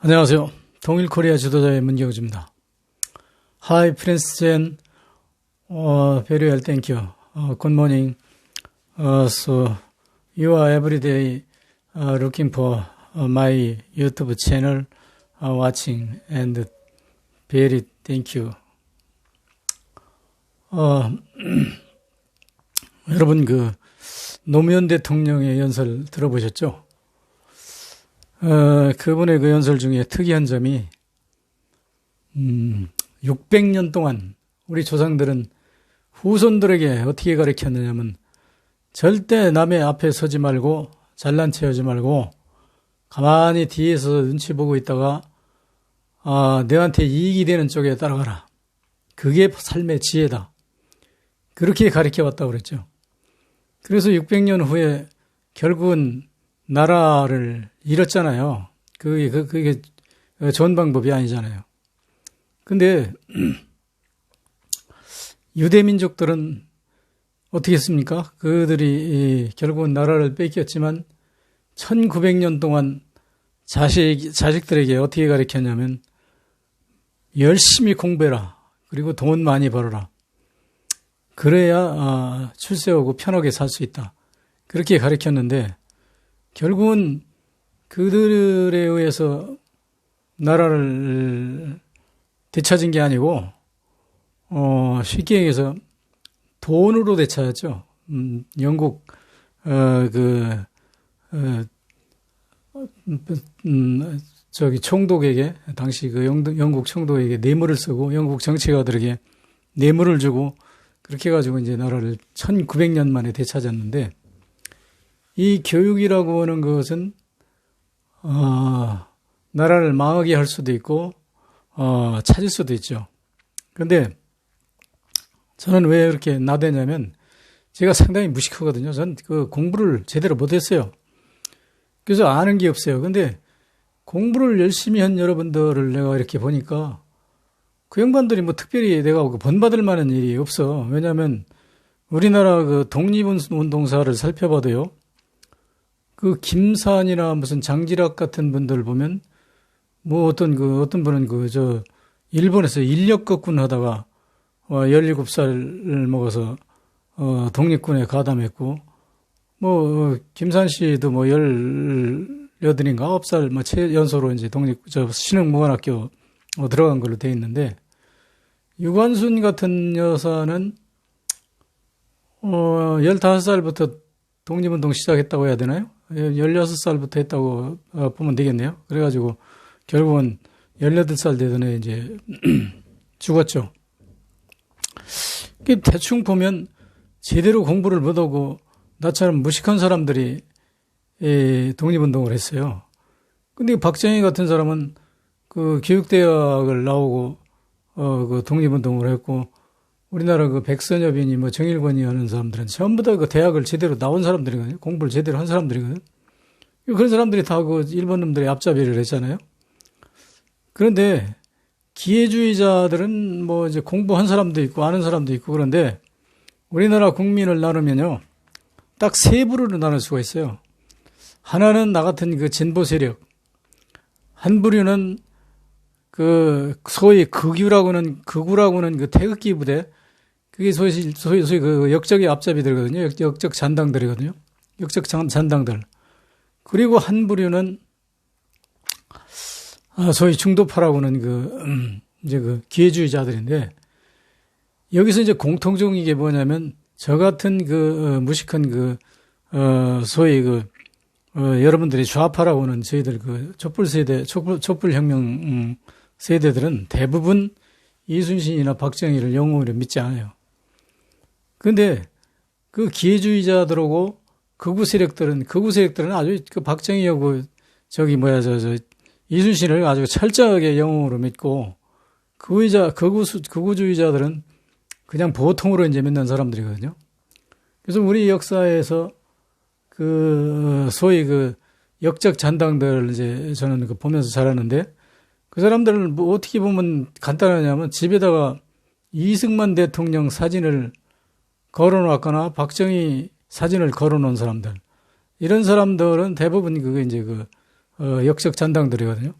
안녕하세요. 동일코리아 지도자의 문경주입니다. Hi, Prince Jen. Very well, thank you. Good morning. So, you are every day looking for my YouTube channel, watching, and very thank you. 여러분, 노무현 대통령의 연설 들어보셨죠? 그분의 그 연설 중에 특이한 점이 600년 동안 우리 조상들은 후손들에게 어떻게 가르쳤느냐면 절대 남의 앞에 서지 말고 잘난 체 하지 말고 가만히 뒤에서 눈치 보고 있다가 너한테 이익이 되는 쪽에 따라가라. 그게 삶의 지혜다. 그렇게 가르쳐왔다고 그랬죠. 그래서 600년 후에 결국은 나라를 잃었잖아요. 그게 좋은 방법이 아니잖아요. 근데 유대민족들은 어떻게 했습니까? 그들이 결국은 나라를 뺏겼지만 1900년 동안 자식들에게 어떻게 가르쳤냐면 열심히 공부해라. 그리고 돈 많이 벌어라. 그래야 출세하고 편하게 살 수 있다. 그렇게 가르쳤는데 결국은 그들에 의해서 나라를 되찾은 게 아니고 쉽게 얘기해서 돈으로 되찾았죠. 영국 총독에게 당시 영국 총독에게 뇌물을 쓰고 영국 정치가들에게 뇌물을 주고 그렇게 해가지고 이제 나라를 1900년 만에 되찾았는데 이 교육이라고 하는 것은 나라를 망하게 할 수도 있고 찾을 수도 있죠. 그런데 저는 왜 이렇게 나대냐면 제가 상당히 무식하거든요. 전 공부를 제대로 못했어요. 그래서 아는 게 없어요. 근데 공부를 열심히 한 여러분들을 내가 이렇게 보니까 그 양반들이 뭐 특별히 내가 본받을 만한 일이 없어. 왜냐하면 우리나라 독립운동사를 살펴봐도요. 김산이나 무슨 장지락 같은 분들 보면 뭐 어떤 분은 일본에서 인력거군 하다가 17살을 먹어서 독립군에 가담했고 김산 씨도 18인가 9살 최연소로 이제 신흥무관학교 들어간 걸로 돼 있는데 유관순 같은 여사는 15살부터 독립운동 시작했다고 해야 되나요? 16살부터 했다고 보면 되겠네요. 그래가지고 결국은 18살 되던 애 이제 죽었죠. 대충 보면 제대로 공부를 못하고 나처럼 무식한 사람들이 독립운동을 했어요. 근데 박정희 같은 사람은 교육대학을 나오고 독립운동을 했고 우리나라 백선엽이니 정일권이 하는 사람들은 전부 다 대학을 제대로 나온 사람들이거든요. 공부를 제대로 한 사람들이거든요. 그런 사람들이 다 일본 놈들의 앞잡이를 했잖아요. 그런데 기회주의자들은 이제 공부한 사람도 있고 아는 사람도 있고 그런데 우리나라 국민을 나누면요. 딱 세 부류로 나눌 수가 있어요. 하나는 나 같은 진보 세력. 한 부류는 소위 극우라고 하는 태극기 부대. 그게 소위 역적의 앞잡이들이거든요. 역적 잔당들이거든요. 역적 잔당들. 그리고 한 부류는 소위 중도파라고 하는 기회주의자들인데 여기서 이제 공통적인 게 뭐냐면 저 같은 무식한 소위 여러분들이 좌파라고 하는 저희들 촛불 세대, 촛불혁명 세대들은 대부분 이순신이나 박정희를 영웅으로 믿지 않아요. 근데 기회주의자들하고 극우 세력들은 아주 박정희하고 이순신을 아주 철저하게 영웅으로 믿고 극우주의자들은 그냥 보통으로 이제 믿는 사람들이거든요. 그래서 우리 역사에서 소위 역적 잔당들을 이제 저는 보면서 자랐는데 그 사람들은 어떻게 보면 간단하냐면 집에다가 이승만 대통령 사진을 걸어놨거나 박정희 사진을 걸어놓은 사람들. 이런 사람들은 대부분 그게 이제 역적 잔당들이거든요.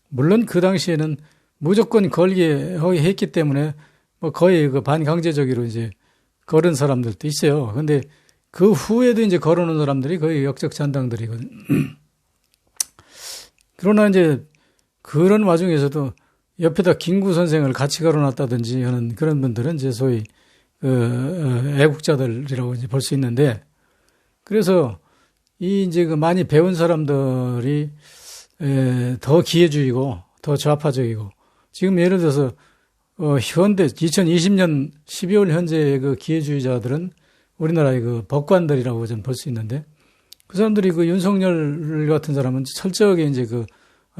물론 그 당시에는 무조건 걸게 했기 때문에 뭐 거의 그 반강제적으로 이제 걸은 사람들도 있어요. 근데 그 후에도 이제 걸어놓은 사람들이 거의 역적 잔당들이거든요. 그러나 이제 그런 와중에서도 옆에다 김구 선생을 같이 걸어놨다든지 하는 그런 분들은 이제 소위 애국자들이라고 이제 볼 수 있는데, 그래서 이 이제 그 많이 배운 사람들이 더 기회주의고 더 좌파적이고, 지금 예를 들어서 현대 2020년 12월 현재의 그 기회주의자들은 우리나라의 그 법관들이라고 좀 볼 수 있는데, 그 사람들이 그 윤석열 같은 사람은 철저하게 이제 그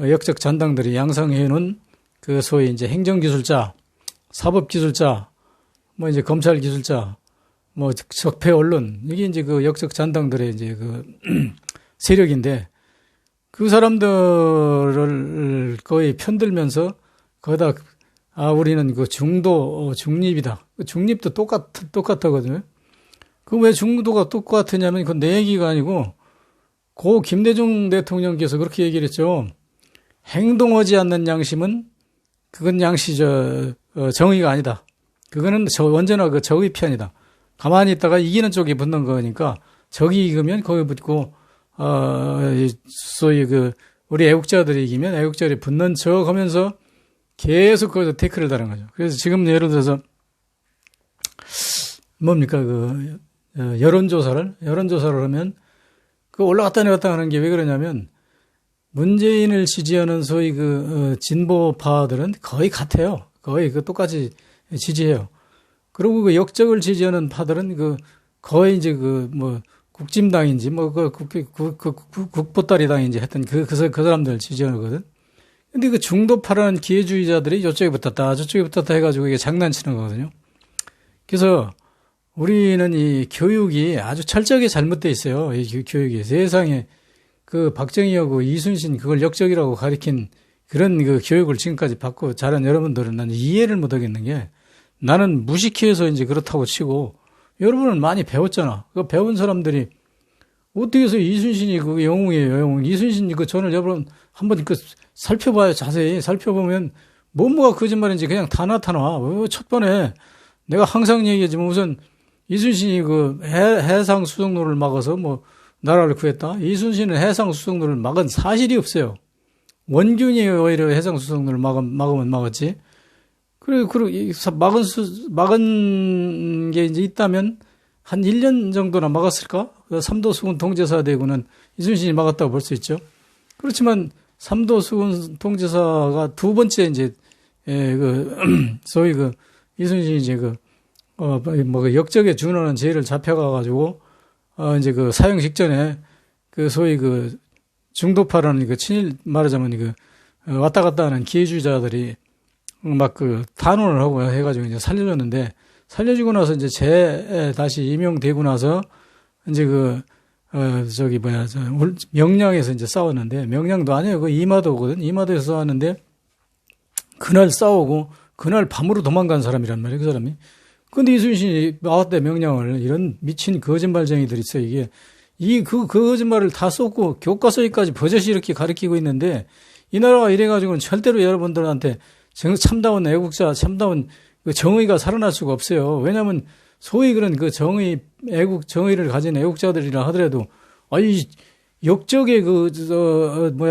역적 잔당들이 양성해 놓은 그 소위 이제 행정기술자, 사법기술자, 뭐 이제 검찰기술자, 뭐 적폐 언론, 이게 이제 그 역적 잔당들의 이제 그 세력인데, 그 사람들을 거의 편들면서 거기다 우리는 그 중립이다. 중립도 똑같거든요. 그 왜 중도가 똑같으냐면 그 내 얘기가 아니고 고 김대중 대통령께서 그렇게 얘기를 했죠. 행동하지 않는 양심은 그건 정의가 아니다. 그거는 언제나 그 적의 편이다. 가만히 있다가 이기는 쪽이 붙는 거니까 적이 이기면 거기 붙고 소위 그 우리 애국자들이 이기면 애국자들이 붙는 척 하면서 계속 거기서 태클을 다는 거죠. 그래서 지금 예를 들어서 뭡니까 여론조사를 하면 그 올라갔다 내렸다 하는 게 왜 그러냐면, 문재인을 지지하는 소위 진보파들은 거의 같아요. 거의 똑같이 지지해요. 그리고 그 역적을 지지하는 파들은 거의 이제 국짐당인지 국보따리당인지 하여튼 그 사람들 지지하거든. 근데 그 중도파라는 기회주의자들이 이쪽에 붙었다 저쪽에 붙었다 해가지고 이게 장난치는 거거든요. 그래서 우리는 이 교육이 아주 철저하게 잘못되어 있어요. 이 교육이 세상에 그 박정희하고 이순신 그걸 역적이라고 가리킨 그런 그 교육을 지금까지 받고 자란 여러분들은 나는 이해를 못 하겠는 게, 나는 무식해서 이제 그렇다고 치고 여러분은 많이 배웠잖아. 그 배운 사람들이 어떻게 해서 이순신이 그 영웅이에요, 영웅. 이순신 전을 여러분 한번 살펴봐요. 자세히 살펴보면 뭐가 거짓말인지 그냥 다 나타나. 첫 번에 내가 항상 얘기하지만 우선 이순신이 해상 수송로를 막아서 나라를 구했다. 이순신은 해상 수송로를 막은 사실이 없어요. 원균이 오히려 해상 수송로를 막으면 막았지. 그리고 막은 게 이제 있다면 한 1년 정도나 막았을까? 삼도수군 통제사 되고는 이순신이 막았다고 볼 수 있죠. 그렇지만 삼도수군 통제사가 두 번째 이제 소위 이순신이 이제 역적에 준하는 죄를 잡혀가가지고 이제 사형 직전에 소위 중도파라는 친일 말하자면 왔다 갔다 하는 기회주의자들이 탄원을 하고 해가지고 이제 살려줬는데, 살려주고 나서 이제 다시 임용되고 나서 이제 명량에서 이제 싸웠는데, 명량도 아니에요. 이마도거든. 이마도에서 싸웠는데, 그날 싸우고, 그날 밤으로 도망간 사람이란 말이에요, 그 사람이. 근데 이순신이 나왔대, 명량을. 이런 미친 거짓말쟁이들이 있어요, 이게. 그 거짓말을 다 쏟고 교과서에까지 버젓이 이렇게 가르치고 있는데, 이 나라가 이래가지고는 절대로 여러분들한테 참다운 애국자, 참다운 정의가 살아날 수가 없어요. 왜냐하면 소위 그런 정의를 가진 애국자들이라 하더라도, 역적에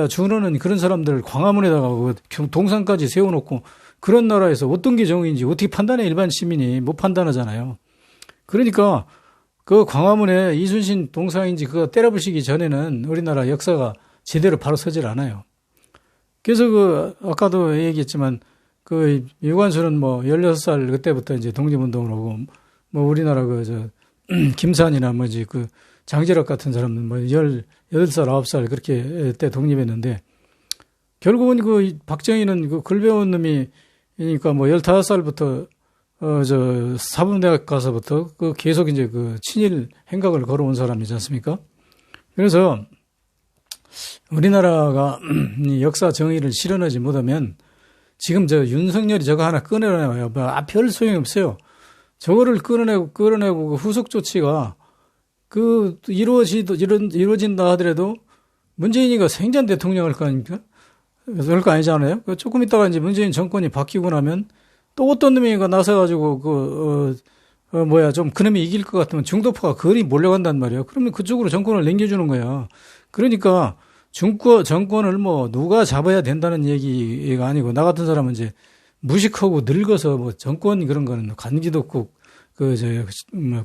준하는 그런 사람들을 광화문에다가 동상까지 세워놓고 그런 나라에서 어떤 게 정의인지 어떻게 판단해? 일반 시민이 못 판단하잖아요. 그러니까 광화문에 이순신 동상인지 그거 때려부시기 전에는 우리나라 역사가 제대로 바로 서질 않아요. 그래서 아까도 얘기했지만 유관순은 16살 그때부터 이제 독립운동을 하고, 우리나라 김산이나 장지락 같은 사람은 18살, 9살 그렇게 때 독립했는데, 결국은 박정희는 글 배운 놈이, 그러니까 15살부터 사범대학 가서부터 계속 이제 친일 행각을 걸어온 사람이지 않습니까? 그래서 우리나라가 역사 정의를 실현하지 못하면 지금 윤석열이 저거 하나 꺼내놔요. 별 소용이 없어요. 저거를 끌어내고 후속 조치가 이루어진다 하더라도 문재인이가 생전 대통령 할 거 아닙니까? 별거 아니잖아요. 조금 있다가 이제 문재인 정권이 바뀌고 나면 또 어떤 놈이 나서가지고 좀 그놈이 이길 것 같으면 중도파가 거리 몰려간단 말이에요. 그러면 그쪽으로 정권을 넘겨주는 거야. 그러니까 정권을 누가 잡아야 된다는 얘기가 아니고, 나 같은 사람은 이제 무식하고 늙어서 정권 그런 거는 간기도 없고,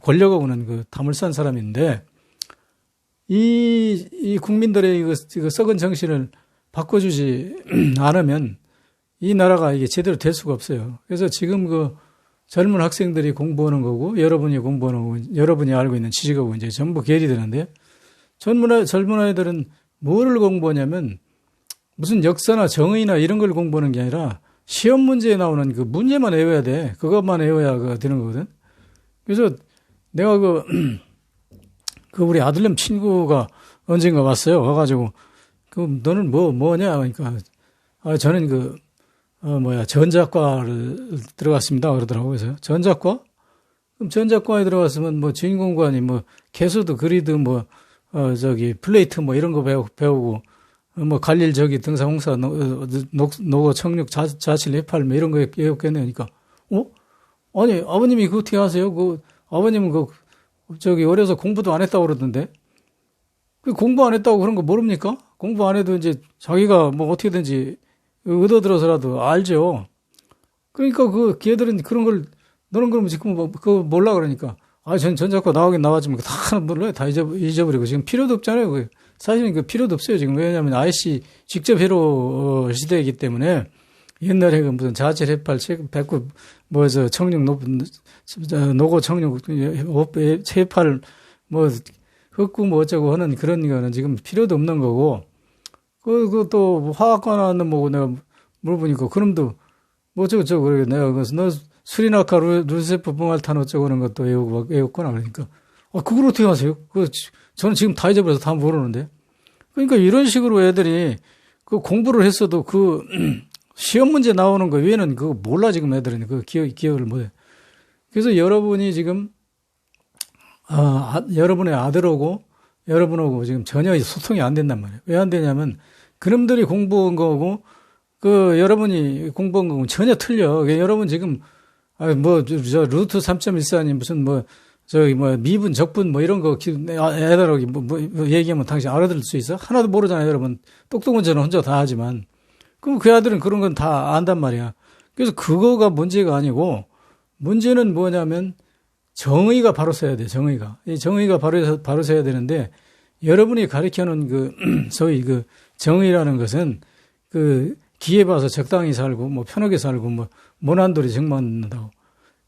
권력하고는 담을 싼 사람인데, 이 국민들의 이거 썩은 정신을 바꿔주지 않으면 이 나라가 이게 제대로 될 수가 없어요. 그래서 지금 젊은 학생들이 공부하는 거고, 여러분이 공부하는 거고, 여러분이 알고 있는 지식하고 이제 전부 괴리되는데, 젊은 아이들은 뭐를 공부하냐면, 무슨 역사나 정의나 이런 걸 공부하는 게 아니라, 시험 문제에 나오는 그 문제만 외워야 돼. 그것만 외워야 되는 거거든. 그래서 내가 우리 아들놈 친구가 언젠가 왔어요. 와가지고, 너는 뭐냐? 그러니까, 저는 전자과를 들어갔습니다. 그러더라고요. 그래서 전자과? 그럼 전자과에 들어갔으면 주인공관이 개수도 그리드 플레이트 이런 거 배우고, 갈릴 등사 홍사 노고 청력 자칠 해팔 이런 거 배웠겠네. 그러니까, 아니, 아버님이 그거 어떻게 하세요? 아버님은 어려서 공부도 안 했다고 그러던데. 공부 안 했다고 그런 거 모릅니까? 공부 안 해도 이제 자기가 어떻게든지 얻어들어서라도 알죠. 그러니까 걔들은 그런 걸, 너는 그러면 지금 그거 몰라 그러니까. 전 전자과 나오긴 나왔지만 다 몰라요. 다 잊어버리고. 지금 필요도 없잖아요. 사실은 필요도 없어요. 지금 왜냐하면 IC 직접 회로 시대이기 때문에 옛날에 무슨 자질 해팔, 백구, 청력 노고 청력, 해팔, 흑구 어쩌고 하는 그런 거는 지금 필요도 없는 거고, 또 화학과 나왔는 내가 물어보니까 그놈도 어쩌고 그래. 내가 너 수리나카 루세프 붕알탄 어쩌고 하는 것도 외웠구나. 그러니까. 그걸 어떻게 하세요? 저는 지금 다 잊어버려서 다 모르는데. 그러니까 이런 식으로 애들이 공부를 했어도 시험 문제 나오는 거 외에는 그거 몰라, 지금 애들은. 기억을 못해. 그래서 여러분이 지금, 여러분의 아들하고 여러분하고 지금 전혀 소통이 안 된단 말이에요. 왜 안 되냐면, 그놈들이 공부한 거고, 여러분이 공부한 거고 전혀 틀려. 여러분 지금, 루트 3.14니 무슨 미분, 적분 이런 거 애들하고 얘기하면 당신 알아들을 수 있어? 하나도 모르잖아요, 여러분. 똑똑한 저는 혼자 다 하지만. 그럼 그 아들은 그런 건 다 안단 말이야. 그래서 그거가 문제가 아니고, 문제는 뭐냐면, 정의가 바로 서야 돼, 정의가. 이 정의가 바로 서야 되는데, 여러분이 가르쳐놓은 소위 정의라는 것은, 기회 봐서 적당히 살고, 편하게 살고, 모난돌이 정맞는다고.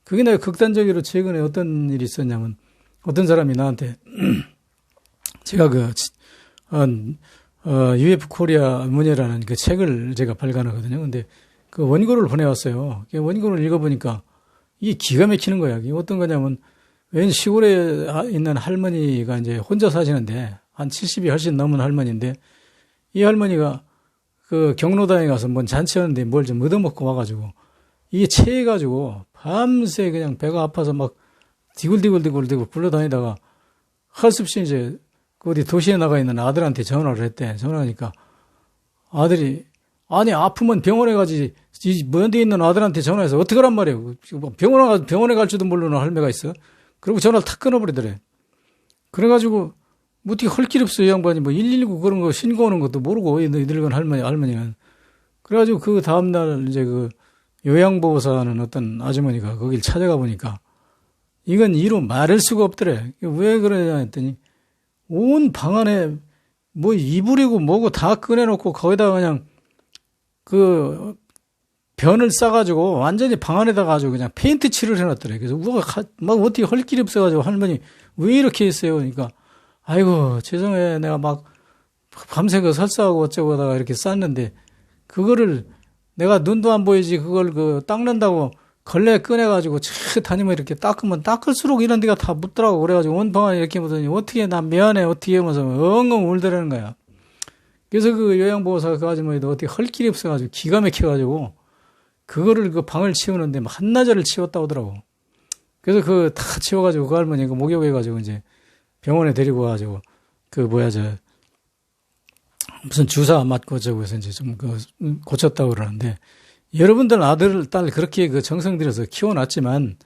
그게 내가 극단적으로 최근에 어떤 일이 있었냐면, 어떤 사람이 나한테, 제가 UF 코리아 문예라는 책을 제가 발간하거든요. 근데 원고를 보내왔어요. 원고를 읽어보니까 이게 기가 막히는 거야. 이게 어떤 거냐면, 웬 시골에 있는 할머니가 이제 혼자 사시는데, 한 70이 훨씬 넘은 할머니인데, 이 할머니가 경로당에 가서 잔치하는데 뭘 좀 얻어먹고 와가지고, 이게 체해가지고, 밤새 그냥 배가 아파서 디굴디굴 굴러다니다가, 할 수 없이 이제, 어디 도시에 나가 있는 아들한테 전화를 했대. 전화하니까, 아들이, 아니, 아프면 병원에 가지, 먼 데 있는 아들한테 전화해서 어떡하란 말이에요. 병원에 갈 줄도 모르는 할매가 있어. 그리고 전화를 탁 끊어버리더래. 그래가지고, 어떻게 할 길 없어, 이 양반이. 119 그런 거 신고하는 것도 모르고, 이 늙은 할머니는. 그래가지고 그 다음날 이제 요양보호사는 어떤 아주머니가 거길 찾아가 보니까, 이건 이루 말할 수가 없더래. 왜 그러냐 했더니, 온 방 안에 이불이고 뭐고 다 꺼내놓고 거기다가 그냥 변을 싸가지고 완전히 방 안에다가 아주 그냥 페인트 칠을 해놨더래. 그래서 어떻게 할 길이 없어가지고 할머니 왜 이렇게 했어요? 그러니까 아이고 죄송해, 내가 밤새 설사하고 어쩌고 하다가 이렇게 쌌는데 그거를 내가 눈도 안 보이지 그걸 닦는다고 걸레 꺼내가지고 다니면 이렇게 닦으면 닦을수록 이런 데가 다 묻더라고. 그래가지고 온 방안에 이렇게 묻더니 어떻게 나 미안해 어떻게 하면서 엉엉 울더라는 거야. 그래서 요양보호사가 그 아주머니도 어떻게 할 길이 없어가지고 기가 막혀가지고 그거를 방을 치우는데 한나절을 치웠다고 하더라고. 그래서 다 치워가지고 그 할머니 목욕해가지고 이제 병원에 데리고 가가지고 무슨 주사 맞고 저거 해서 이제 좀 고쳤다고 그러는데 여러분들 아들, 딸 그렇게 그 정성 들여서 키워놨지만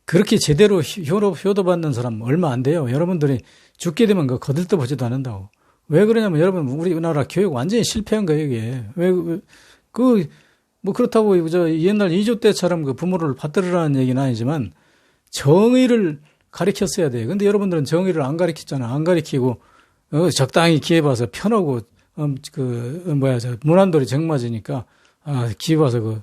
그렇게 제대로 효도받는 사람 얼마 안 돼요. 여러분들이 죽게 되면 그 거들떠보지도 않는다고. 왜 그러냐면 여러분 우리나라 교육 완전히 실패한 거예요, 이게. 뭐 그렇다고 저 옛날 이조 때처럼 그 부모를 받들으라는 얘기는 아니지만 정의를 가르쳤어야 돼요. 근데 여러분들은 정의를 안 가르쳤잖아. 안 가르치고 적당히 기회 봐서 편하고 무난돌이 정맞으니까 기회 봐서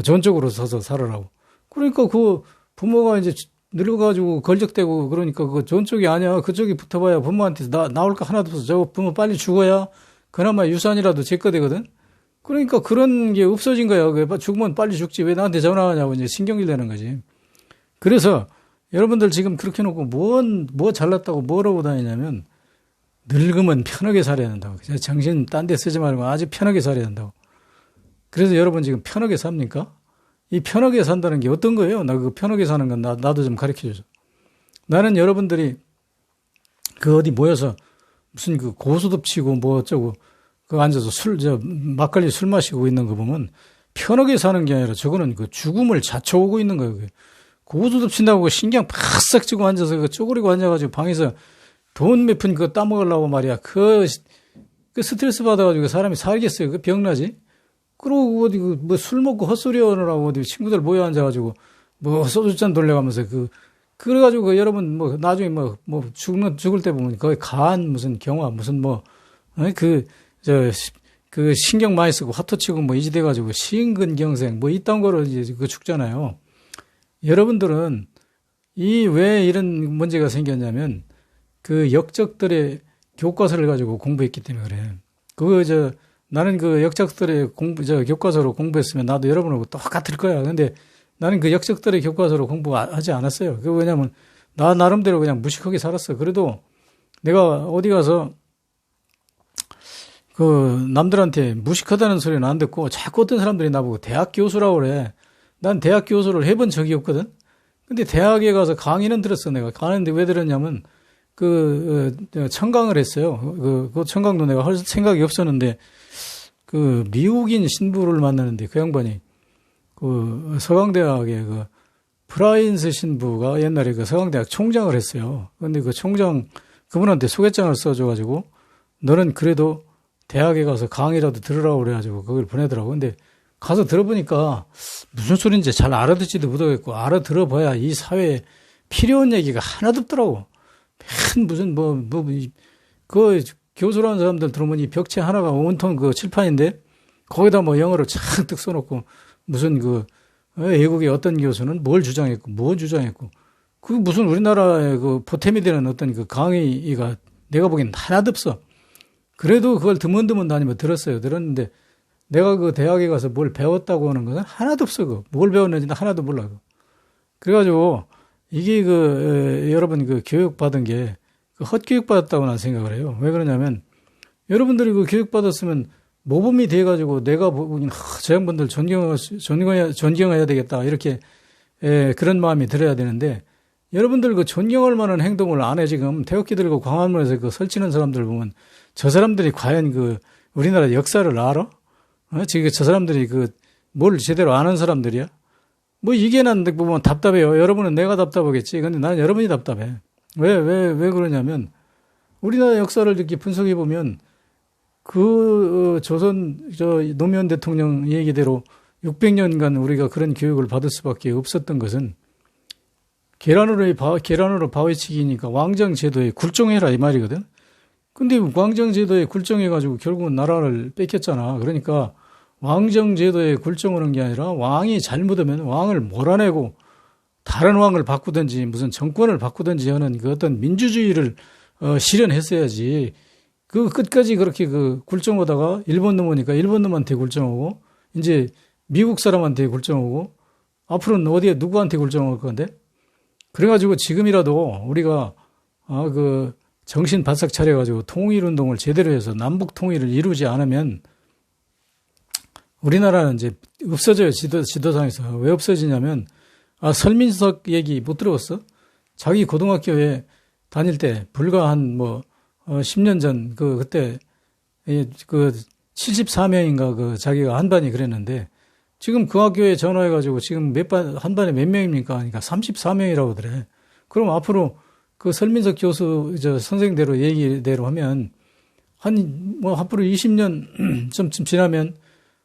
좋은 쪽으로 서서 살아라고. 그러니까 그 부모가 이제 늙어가지고 걸적대고 그러니까 그거 좋은 쪽이 아니야. 그쪽이 붙어봐야 부모한테 나올 거 하나도 없어. 저 부모 빨리 죽어야 그나마 유산이라도 제 거 되거든. 그러니까 그런 게 없어진 거야. 죽으면 빨리 죽지. 왜 나한테 전화하냐고 이제 신경질 내는 거지. 그래서 여러분들 지금 그렇게 놓고 뭐 잘났다고 뭐라고 다니냐면 늙으면 편하게 살아야 된다고. 정신 딴 데 쓰지 말고 아주 편하게 살아야 된다고. 그래서 여러분 지금 편하게 삽니까? 이 편하게 산다는 게 어떤 거예요? 나 그 편하게 사는 건 나도 좀 가르쳐 줘. 나는 여러분들이 그 어디 모여서 무슨 그 고수톱 치고 뭐 어쩌고 그 앉아서 막걸리 술 마시고 있는 거 보면 편하게 사는 게 아니라 저거는 그 죽음을 자초하고 있는 거예요. 고수톱 친다고 신경 바싹 쥐고 앉아서 그 쪼그리고 앉아가지고 방에서 돈 몇 푼 그거 따먹으려고 말이야. 그 스트레스 받아가지고 사람이 살겠어요. 그 병나지? 그러고 어디 뭐 술 먹고 헛소리 하느라고 어디 친구들 모여 앉아가지고 뭐 소주잔 돌려가면서 그래가지고 그 여러분 뭐 나중에 뭐 죽을 때 보면 거의 간 무슨 경화 무슨 그 신경 많이 쓰고 화투 치고 뭐 이지돼가지고 심근경색 뭐 이딴 거로 이제 그 죽잖아요. 여러분들은 왜 이런 문제가 생겼냐면 그 역적들의 교과서를 가지고 공부했기 때문에 그래. 나는 그 역적들의 교과서로 공부했으면 나도 여러분하고 똑같을 거야. 근데 나는 그 역적들의 교과서로 공부하지 않았어요. 왜냐면 나 나름대로 그냥 무식하게 살았어. 그래도 내가 어디 가서 그 남들한테 무식하다는 소리는 안 듣고 자꾸 어떤 사람들이 나보고 대학 교수라고 그래. 난 대학 교수를 해본 적이 없거든. 근데 대학에 가서 강의는 들었어. 내가 가는데 왜 들었냐면 청강을 했어요. 그 청강도 내가 할 생각이 없었는데 그 미국인 신부를 만나는데 그 양반이 그 서강대학의 그 프라인스 신부가 옛날에 그 서강대학 총장을 했어요. 근데 그 총장 그분한테 소개장을 써줘가지고 너는 그래도 대학에 가서 강의라도 들으라고 그래가지고 그걸 보내더라고. 근데 가서 들어보니까 무슨 소린지 잘 알아듣지도 못하겠고 알아들어봐야 이 사회에 필요한 얘기가 하나도 없더라고. 무슨 그 교수라는 사람들 들어보니 벽체 하나가 온통 그 칠판인데 거기다 뭐 영어로 착뜩 써놓고 무슨 외국의 어떤 교수는 뭘 주장했고 그 무슨 우리나라의 그 보탬이 되는 어떤 그 강의가 내가 보기엔 하나도 없어. 그래도 그걸 드문드문 다니며 들었는데 내가 그 대학에 가서 뭘 배웠다고 하는 것은 하나도 없어. 뭘 배웠는지 하나도 몰라. 그래가지고 이게 여러분 교육 받은 게 헛교육 받았다고 난 생각을 해요. 왜 그러냐면 여러분들이 그 교육 받았으면 모범이 돼가지고 내가 보기엔 저 양반들 존경해야 되겠다 이렇게 그런 마음이 들어야 되는데 여러분들 그 존경할 만한 행동을 안 해. 지금 태극기 들고 광화문에서 그 설치는 사람들 보면 저 사람들이 과연 우리나라 역사를 알아? 지금 저 사람들이 뭘 제대로 아는 사람들이야? 뭐 이게 난 보면 답답해요. 여러분은 내가 답답하겠지. 근데 나는 여러분이 답답해. 왜 그러냐면 우리나라 역사를 이렇게 분석해 보면 조선 노무현 대통령 얘기대로 600년간 우리가 그런 교육을 받을 수밖에 없었던 것은 계란으로 바위치기니까 왕정제도에 굴종해라 이 말이거든. 근데 왕정제도에 굴종해가지고 결국은 나라를 뺏겼잖아. 그러니까 왕정제도에 굴종하는 게 아니라 왕이 잘못하면 왕을 몰아내고 다른 왕을 바꾸든지 무슨 정권을 바꾸든지 하는 그 어떤 민주주의를 실현했어야지. 끝까지 그렇게 굴종하다가 일본 놈 오니까 일본 놈한테 굴종하고 이제 미국 사람한테 굴종하고 앞으로는 어디에 누구한테 굴종할 건데? 그래가지고 지금이라도 우리가 정신 바싹 차려가지고 통일운동을 제대로 해서 남북 통일을 이루지 않으면 우리나라는 이제 없어져요. 지도상에서. 왜 없어지냐면 설민석 얘기 못 들어봤어? 자기 고등학교에 다닐 때 불과 한 10년 전 그때 그 74명인가 그 자기가 한 반이 그랬는데 지금 그 학교에 전화해가지고 지금 한 반에 몇 명입니까? 그러니까 34명이라고 그래. 그럼 앞으로 그 설민석 교수 선생대로 얘기대로 하면 앞으로 20년 좀 지나면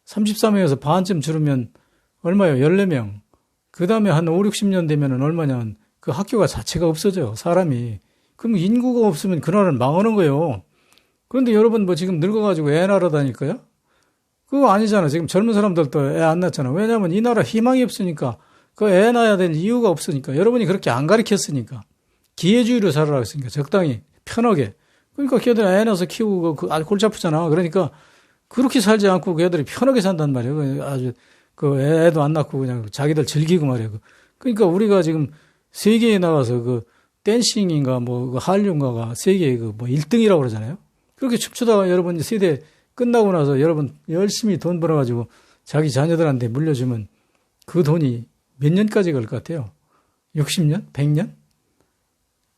34명에서 반쯤 줄으면 얼마요? 14명. 그 다음에 한 5, 60년 되면은 얼마냐면 그 학교가 자체가 없어져요. 사람이. 그럼 인구가 없으면 그 나라는 망하는 거예요. 그런데 여러분 뭐 지금 늙어가지고 애 낳으러 다닐까요? 그거 아니잖아. 지금 젊은 사람들도 애 안 낳잖아. 왜냐하면 이 나라 희망이 없으니까. 그 애 낳아야 될 이유가 없으니까. 여러분이 그렇게 안 가르쳤으니까. 기회주의로 살아라 했으니까. 적당히 편하게. 그러니까 걔들 애 낳아서 키우고 골치 아프잖아. 그러니까 그렇게 살지 않고 걔들이 편하게 산단 말이에요. 아주 그 애도 안 낳고 그냥 자기들 즐기고 말이에요. 그러니까 우리가 지금 세계에 나가서 그 댄싱인가 뭐 한류인가가 세계 그 뭐 1등이라고 그러잖아요. 그렇게 춤추다가 여러분 세대 끝나고 나서 여러분 열심히 돈 벌어가지고 자기 자녀들한테 물려주면 그 돈이 몇 년까지 갈 것 같아요? 60년? 100년?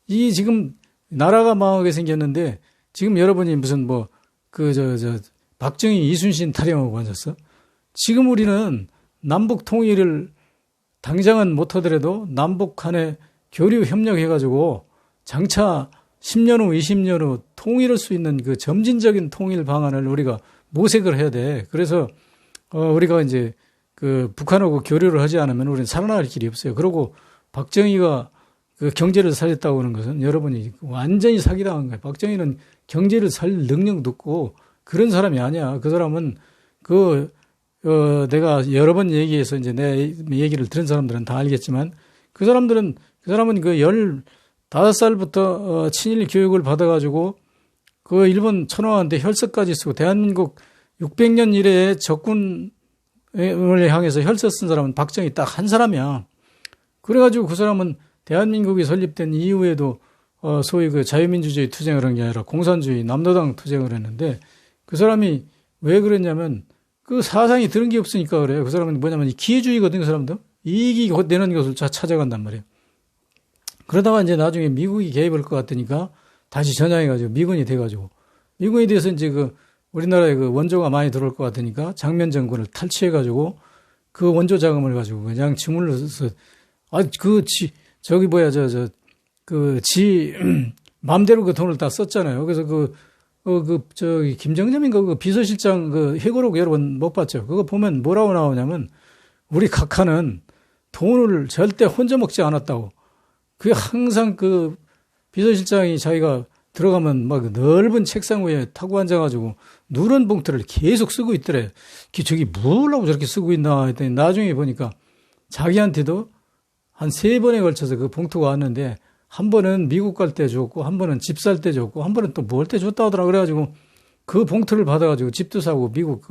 이 지금 나라가 망하게 생겼는데 지금 여러분이 무슨 뭐 박정희 이순신 타령하고 앉았어? 지금 우리는 남북 통일을 당장은 못하더라도 남북 간에 교류 협력해가지고 장차 10년 후, 20년 후 통일할 수 있는 그 점진적인 통일 방안을 우리가 모색을 해야 돼. 그래서 우리가 이제 그 북한하고 교류를 하지 않으면 우리는 살아나갈 길이 없어요. 그리고 박정희가 그 경제를 살렸다고 하는 것은 여러분이 완전히 사기당한 거예요. 박정희는 경제를 살릴 능력도 없고 그런 사람이 아니야. 그 사람은 내가 여러 번 얘기해서 이제 내 얘기를 들은 사람들은 다 알겠지만 그 사람은 그 15살부터 친일 교육을 받아가지고 그 일본 천황한테 혈서까지 쓰고 대한민국 600년 이래에 적군을 향해서 혈서 쓴 사람은 박정희 딱 한 사람이야. 그래가지고 그 사람은 대한민국이 설립된 이후에도 소위 그 자유민주주의 투쟁을 한 게 아니라 공산주의 남노당 투쟁을 했는데 그 사람이 왜 그랬냐면 그 사상이 들은 게 없으니까 그래요. 그 사람은 뭐냐면 기회주의거든, 그 사람도. 이익이 되는 것을 찾아간단 말이에요. 그러다가 이제 나중에 미국이 개입할 것 같으니까 다시 전향해가지고 미군이 돼가지고 미군이 돼서 이제 그 우리나라에 그 원조가 많이 들어올 것 같으니까 장면 정권을 탈취해가지고 그 원조 자금을 가지고 그냥 지물로서 마음대로 그 돈을 다 썼잖아요. 그래서 김정점인가 그 비서실장 그 회고록 여러분 못 봤죠? 그거 보면 뭐라고 나오냐면 우리 각하는 돈을 절대 혼자 먹지 않았다고. 그게 항상 그 비서실장이 자기가 들어가면 막 넓은 책상 위에 타고 앉아가지고 누런 봉투를 계속 쓰고 있더래. 저기 뭐라고 저렇게 쓰고 있나 했더니 나중에 보니까 자기한테도 한 3번에 걸쳐서 그 봉투가 왔는데 한 번은 미국 갈 때 줬고 한 번은 집 살 때 줬고 한 번은 또 뭘 때 줬다 하더라. 그래가지고 그 봉투를 받아가지고 집도 사고 미국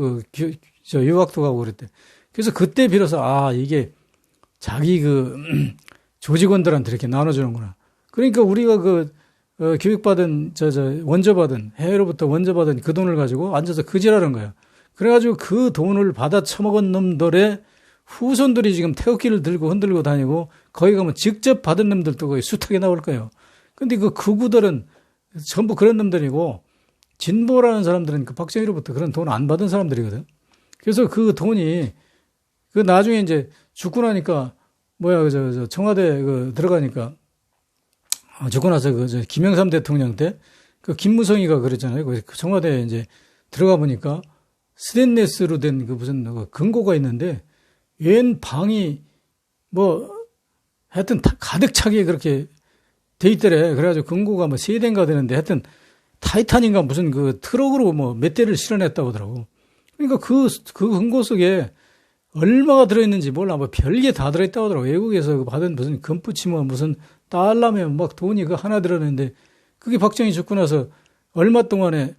유학도 가고 그랬대. 그래서 그때 비로소 이게 자기 조직원들한테 이렇게 나눠주는구나. 그러니까 우리가 교육받은, 원조받은, 해외로부터 원조받은 그 돈을 가지고 앉아서 그지라는 거야. 그래가지고 그 돈을 받아 처먹은 놈들의 후손들이 지금 태극기를 들고 흔들고 다니고 거기 가면 직접 받은 놈들도 거의 숱하게 나올 거예요. 근데 그 극우들은 전부 그런 놈들이고 진보라는 사람들은 그 박정희로부터 그런 돈 안 받은 사람들이거든. 그래서 그 돈이 나중에 이제 죽고 나니까 청와대 들어가니까 죽고 나서 김영삼 대통령 때 김무성이가 그랬잖아요. 그 청와대에 이제 들어가 보니까 스테인레스로 된 무슨 금고가 있는데 웬 방이 하여튼 가득 차게 그렇게 돼 있더래. 그래가지고 금고가 3대인가 되는데 하여튼 타이탄인가 무슨 트럭으로 몇 대를 실어냈다고 하더라고. 그러니까 그 금고 속에 얼마가 들어있는지 몰라. 별게 다 들어있다고 하더라고. 외국에서 받은 무슨 금붙이 무슨 달러면 돈이 하나 들어있는데 그게 박정희 죽고 나서 얼마 동안에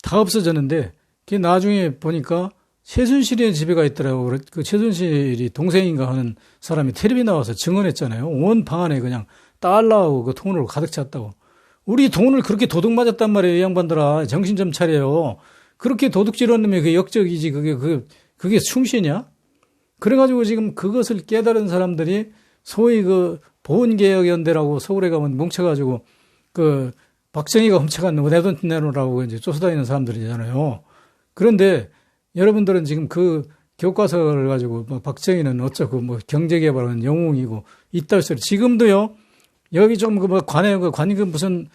다 없어졌는데 그게 나중에 보니까 최순실의 집에 가 있더라고. 그 최순실이 동생인가 하는 사람이 텔레비 나와서 증언했잖아요. 온 방 안에 그냥 달러하고 그 돈으로 가득 찼다고. 우리 돈을 그렇게 도둑 맞았단 말이에요, 이 양반들아. 정신 좀 차려요. 그렇게 도둑질한 놈이 그게 역적이지. 그게 충신이야? 그래가지고 지금 그것을 깨달은 사람들이 소위 보훈개혁연대라고 서울에 가면 뭉쳐가지고 박정희가 훔쳐간 내 돈 내놓으라고 이제 쫓아다니는 사람들이잖아요. 그런데 여러분들은 지금 그 교과서를 가지고 뭐 박정희는 어쩌고 뭐 경제개발은 영웅이고 이따위 소리. 지금도요, 여기 좀 그 뭐 관이 무슨,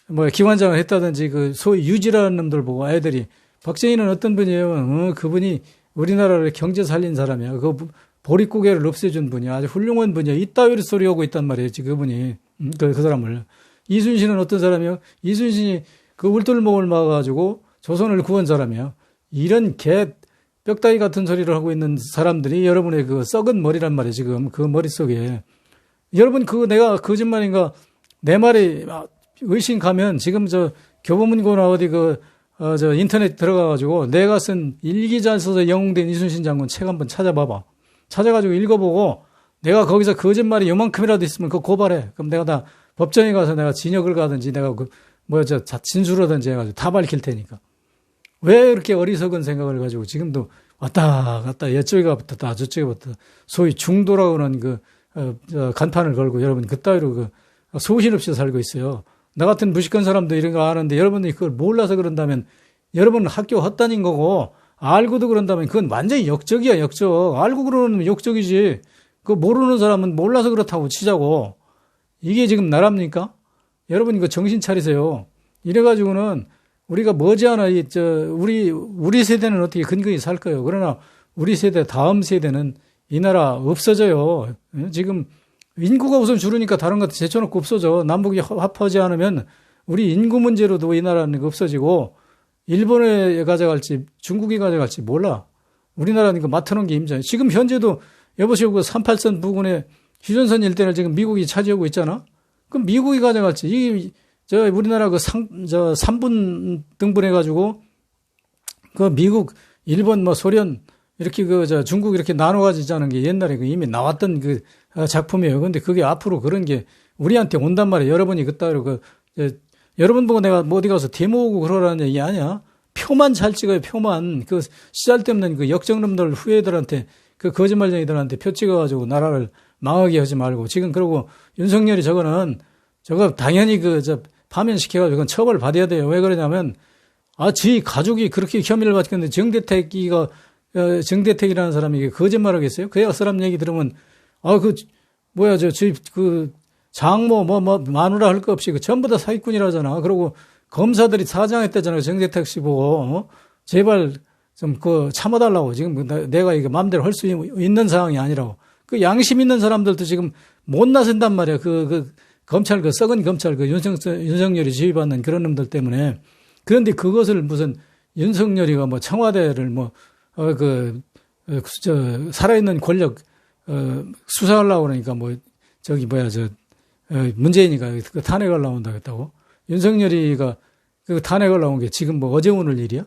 뭐 기관장을 했다든지 그 소위 유지라는 놈들 보고 애들이 박정희는 어떤 분이에요? 그분이 우리나라를 경제 살린 사람이야. 그 보릿고개를 없애준 분이야. 아주 훌륭한 분이야. 이따위로 소리 하고 있단 말이에요. 지금 그분이. 그 사람을. 이순신은 어떤 사람이에요? 이순신이 그 울돌목을 막아가지고 조선을 구한 사람이에요. 이런 뼈다귀 같은 소리를 하고 있는 사람들이 여러분의 그 썩은 머리란 말이에요. 지금 그 머릿속에. 여러분 그거 내가 거짓말인가 내 말이 의심 가면 지금 저 교보문고나 어디 저 인터넷 들어가가지고 내가 쓴 일기잘 써서 영웅된 이순신 장군 책 한번 찾아봐봐. 찾아가지고 읽어보고 내가 거기서 거짓말이 요만큼이라도 있으면 그거 고발해. 그럼 내가 다 법정에 가서 내가 진역을 가든지 내가 진술하든지 해가지고 다 밝힐 테니까. 왜 이렇게 어리석은 생각을 가지고 지금도 왔다 갔다 이쪽에 붙었다 저쪽에 붙었다 소위 중도라고 하는 간판을 걸고 여러분 그따위로 소신없이 살고 있어요. 나 같은 무식한 사람도 이런 거 아는데 여러분들이 그걸 몰라서 그런다면 여러분은 학교 헛다닌 거고 알고도 그런다면 그건 완전히 역적이야, 역적. 알고 그러면 역적이지. 그거 모르는 사람은 몰라서 그렇다고 치자고. 이게 지금 나랍니까? 여러분 이거 정신 차리세요. 이래가지고는 우리가 머지않아 우리 세대는 어떻게 근근히 살 거예요. 그러나 우리 세대 다음 세대는 이 나라 없어져요. 지금 인구가 우선 줄으니까 다른 것도 제쳐놓고 없어져. 남북이 합하지 않으면 우리 인구 문제로도 이 나라는 없어지고 일본에 가져갈지 중국이 가져갈지 몰라. 우리나라는 이거 맡아놓은 게 힘들어요. 지금 현재도 여보시오 그 38선 부근에 휴전선 일대를 지금 미국이 차지하고 있잖아. 그럼 미국이 가져갈지 우리나라 3분 등분해가지고 그 미국, 일본, 소련 이렇게 중국 이렇게 나눠 가지자는 게 옛날에 이미 나왔던 작품이에요. 근데 그게 앞으로 그런 게 우리한테 온단 말이에요. 여러분이 그따위로 여러분 보고 내가 어디 가서 데모 오고 그러라는 얘기 아니야. 표만 잘 찍어요. 표만. 쓰잘데없는 역적놈들 후예들한테 거짓말쟁이들한테 표 찍어가지고 나라를 망하게 하지 말고 지금 그러고 윤석열이 저거 당연히 파면시켜가지고 그건 처벌 받아야 돼요. 왜 그러냐면 지 가족이 그렇게 혐의를 받겠는데 정대택이라는 사람이 거짓말 하겠어요? 그 사람 얘기 들으면 장모 마누라 할 거 없이 전부 다 사기꾼이라잖아. 그리고 검사들이 사장했다잖아요. 정대택 씨 보고 제발 좀 참아달라고. 지금 내가 이거 마음대로 할 수 있는 상황이 아니라고. 양심 있는 사람들도 지금 못 나선단 말이야. 검찰 썩은 검찰 윤석열이 지휘받는 그런 놈들 때문에. 그런데 그것을 무슨 윤석열이가 청와대를 살아있는 권력 수사하려고 그러니까 문재인이가 탄핵하려고 한다고 했다고. 윤석열이가 탄핵을 나온 게 지금 어제 오늘 일이야?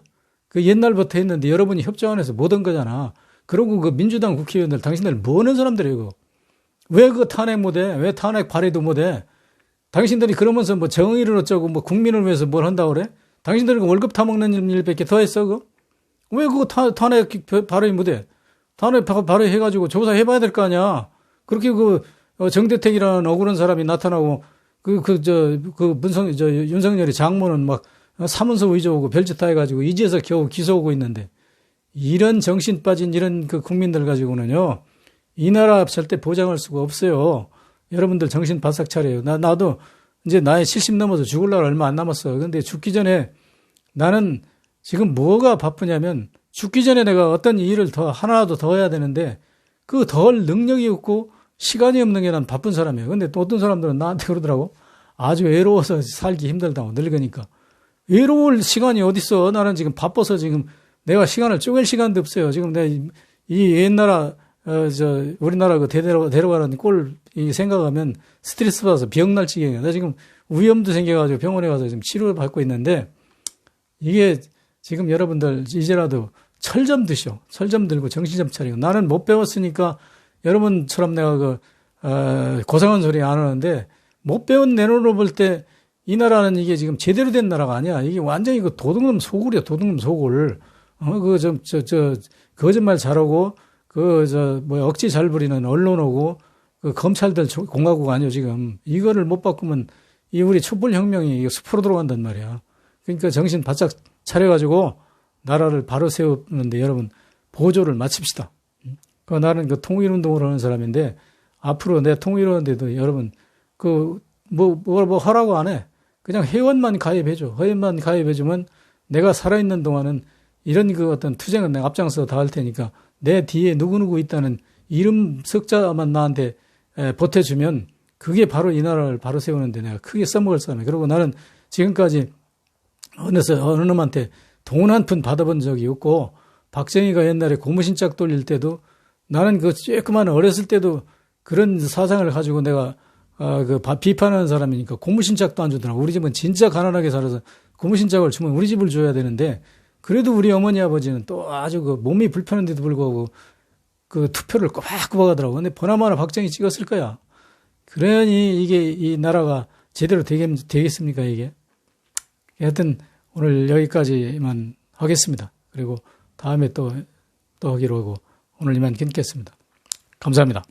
옛날부터 했는데 여러분이 협조 안 해서 못 한 거잖아. 그러고 민주당 국회의원들 당신들 뭐 하는 사람들이에요, 이거. 왜 탄핵 못 해? 왜 탄핵 발의도 못 해? 당신들이 그러면서 정의를 어쩌고 국민을 위해서 뭘 한다고 그래? 당신들이 월급 타먹는 일밖에 더 했어, 왜 탄핵 발의 못 해? 탄핵 발의해가지고 조사해봐야 될 거 아니야. 그렇게 정대택이라는 억울한 사람이 나타나고 윤석열이 장모는 사문서 위조하고 별짓 다 해가지고 이제서 겨우 기소하고 있는데 이런 정신 빠진 이런 국민들 가지고는요 이 나라 절대 보장할 수가 없어요. 여러분들 정신 바싹 차려요. 나도 이제 나이 70 넘어서 죽으려고 얼마 안 남았어. 근데 죽기 전에 나는 지금 뭐가 바쁘냐면 죽기 전에 내가 어떤 일을 하나라도 더 해야 되는데 더 할 능력이 없고 시간이 없는 게 난 바쁜 사람이에요. 근데 또 어떤 사람들은 나한테 그러더라고. 아주 외로워서 살기 힘들다고 늙으니까. 외로울 시간이 어딨어. 나는 지금 바빠서 지금 내가 시간을 쪼갤 시간도 없어요. 지금 내가 이 옛나라 우리나라 데려가라는 꼴 생각하면 스트레스 받아서 병날 지경이야. 나 지금 위염도 생겨가지고 병원에 가서 지금 치료를 받고 있는데 이게 지금 여러분들 이제라도 철 좀 드셔. 철 좀 들고 정신 좀 차리고. 나는 못 배웠으니까 여러분처럼 내가 고상한 소리 안 하는데 못 배운 내 눈으로 볼 때 이 나라는 이게 지금 제대로 된 나라가 아니야. 이게 완전히 도둑놈 소굴이야. 도둑놈 소굴. 거짓말 잘하고 억지 잘 부리는 언론하고 검찰들 공화국 아니요 지금. 이거를 못 바꾸면 이 우리 촛불혁명이 이거 수포로 들어간단 말이야. 그러니까 정신 바짝 차려가지고 나라를 바로 세우는데 여러분 보조를 마칩시다. 나는 그 통일운동을 하는 사람인데 앞으로 내 통일하는데도 여러분 뭐 하라고 안 해. 그냥 회원만 가입해줘. 회원만 가입해주면 내가 살아있는 동안은 이런 그 어떤 투쟁은 내가 앞장서 다 할 테니까 내 뒤에 누구누구 있다는 이름 석자만 나한테 보태주면 그게 바로 이 나라를 바로 세우는데 내가 크게 써먹을 사람이야. 그리고 나는 지금까지 어느 놈한테 돈 한 푼 받아본 적이 없고 박정희가 옛날에 고무신짝 돌릴 때도 나는 그 쬐끄만 어렸을 때도 그런 사상을 가지고 내가 비판하는 사람이니까 고무신짝도 안 주더라고. 우리 집은 진짜 가난하게 살아서 고무신짝을 주면 우리 집을 줘야 되는데 그래도 우리 어머니 아버지는 또 아주 그 몸이 불편한데도 불구하고 그 투표를 꼬박꼬박 하더라고. 근데 보나마나 박정희 찍었을 거야. 그러니 이게 이 나라가 제대로 되겠습니까 이게? 하여튼 오늘 여기까지만 하겠습니다. 그리고 다음에 또 하기로 하고 오늘 이만 끊겠습니다. 감사합니다.